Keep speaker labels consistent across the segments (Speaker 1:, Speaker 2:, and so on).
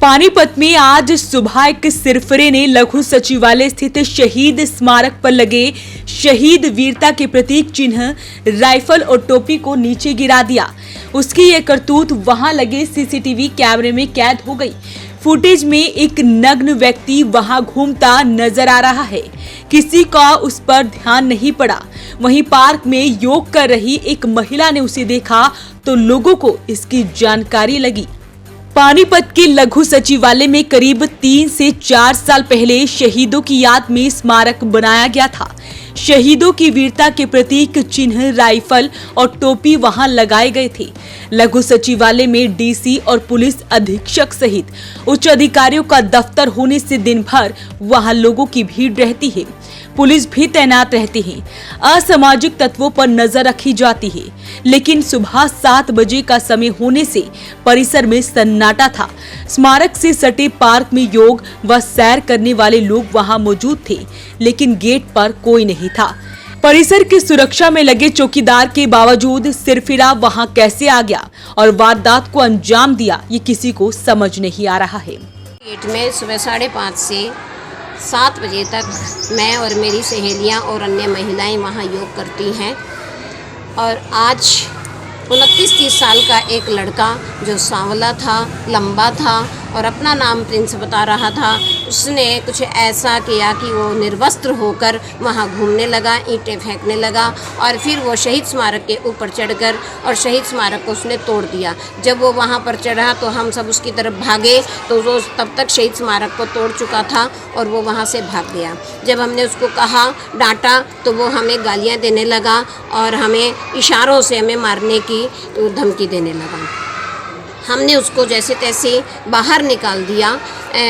Speaker 1: पानीपत में आज सुबह एक सिरफिरे ने लघु सचिवालय स्थित शहीद स्मारक पर लगे शहीद वीरता के प्रतीक चिन्ह राइफल और टोपी को नीचे गिरा दिया। उसकी ये करतूत वहां लगे सीसीटीवी कैमरे में कैद हो गई। फुटेज में एक नग्न व्यक्ति वहां घूमता नजर आ रहा है। किसी का उस पर ध्यान नहीं पड़ा। वहीं पार्क में योग कर रही एक महिला ने उसे देखा तो लोगों को इसकी जानकारी लगी। पानीपत के लघु सचिवालय में करीब 3 से 4 साल पहले शहीदों की याद में स्मारक बनाया गया था। शहीदों की वीरता के प्रतीक चिन्ह राइफल और टोपी वहां लगाए गए थे। लघु सचिवालय में डीसी और पुलिस अधीक्षक सहित उच्च अधिकारियों का दफ्तर होने से दिन भर वहां लोगों की भीड़ रहती है। पुलिस भी तैनात रहती है। असामाजिक तत्वों पर नजर रखी जाती है। लेकिन सुबह 7 बजे का समय होने से परिसर में सन्नाटा था। स्मारक से सटे पार्क में योग व सैर करने वाले लोग वहां मौजूद थे, लेकिन गेट पर कोई नहीं था। परिसर की सुरक्षा में लगे चौकीदार के बावजूद सिरफिरा वहां कैसे आ गया और वारदात को अंजाम दिया, ये किसी को समझ नहीं आ रहा है।
Speaker 2: गेट में सुबह 5:30 से 7 बजे तक मैं और मेरी सहेलियां और अन्य महिलाएं वहां योग करती हैं। और आज 29-30 साल का एक लड़का जो सांवला था, लंबा था और अपना नाम प्रिंस बता रहा था, उसने कुछ ऐसा किया कि वो निर्वस्त्र होकर वहाँ घूमने लगा, ईंटें फेंकने लगा और फिर वो शहीद स्मारक के ऊपर चढ़कर और शहीद स्मारक को उसने तोड़ दिया। जब वो वहाँ पर चढ़ा तो हम सब उसकी तरफ भागे तो वो तब तक शहीद स्मारक को तोड़ चुका था और वो वहाँ से भाग गया। जब हमने उसको कहा, डांटा, तो वो हमें गालियाँ देने लगा और हमें इशारों से हमें मारने की धमकी देने लगा। हमने उसको जैसे तैसे बाहर निकाल दिया।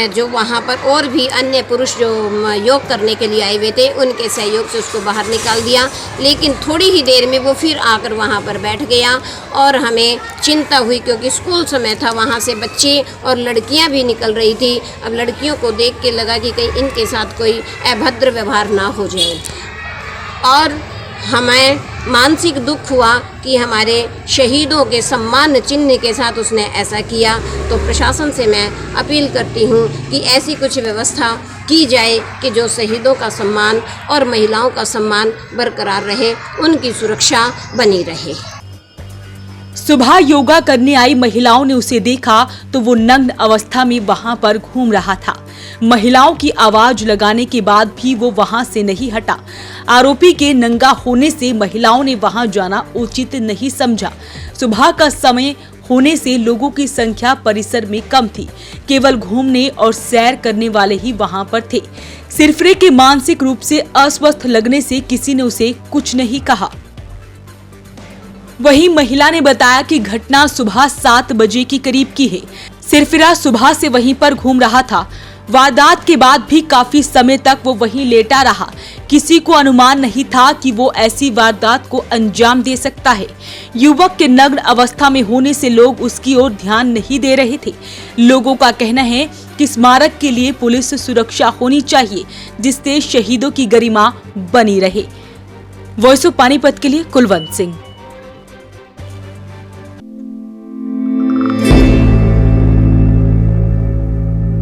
Speaker 2: जो वहाँ पर और भी अन्य पुरुष जो योग करने के लिए आए हुए थे, उनके सहयोग से उसको बाहर निकाल दिया। लेकिन थोड़ी ही देर में वो फिर आकर वहाँ पर बैठ गया और हमें चिंता हुई क्योंकि स्कूल समय था, वहाँ से बच्चे और लड़कियाँ भी निकल रही थी। अब लड़कियों को देख के लगा कि कहीं इनके साथ कोई अभद्र व्यवहार ना हो जाए और हमें मानसिक दुख हुआ कि हमारे शहीदों के सम्मान चिन्ह के साथ उसने ऐसा किया। तो प्रशासन से मैं अपील करती हूँ कि ऐसी कुछ व्यवस्था की जाए कि जो शहीदों का सम्मान और महिलाओं का सम्मान बरकरार रहे, उनकी सुरक्षा बनी रहे।
Speaker 1: सुबह योगा करने आई महिलाओं ने उसे देखा तो वो नग्न अवस्था में वहां पर घूम रहा था। महिलाओं की आवाज लगाने के बाद भी वो वहां से नहीं हटा। आरोपी के नंगा होने से महिलाओं ने वहां जाना उचित नहीं समझा। सुबह का समय होने से लोगों की संख्या परिसर में कम थी। केवल घूमने और सैर करने वाले ही वहां पर थे। सिरफिरे के मानसिक रूप से अस्वस्थ लगने से किसी ने उसे कुछ नहीं कहा। वहीं महिला ने बताया कि घटना सुबह 7 बजे की करीब की है। सिरफिरा सुबह से वहीं पर घूम रहा था। वारदात के बाद भी काफी समय तक वो वहीं लेटा रहा। किसी को अनुमान नहीं था कि वो ऐसी वारदात को अंजाम दे सकता है। युवक के नग्न अवस्था में होने से लोग उसकी ओर ध्यान नहीं दे रहे थे। लोगों का कहना है कि स्मारक के लिए पुलिस सुरक्षा होनी चाहिए, जिससे शहीदों की गरिमा बनी रहे। वॉइस ऑफ पानीपत के लिए कुलवंत सिंह।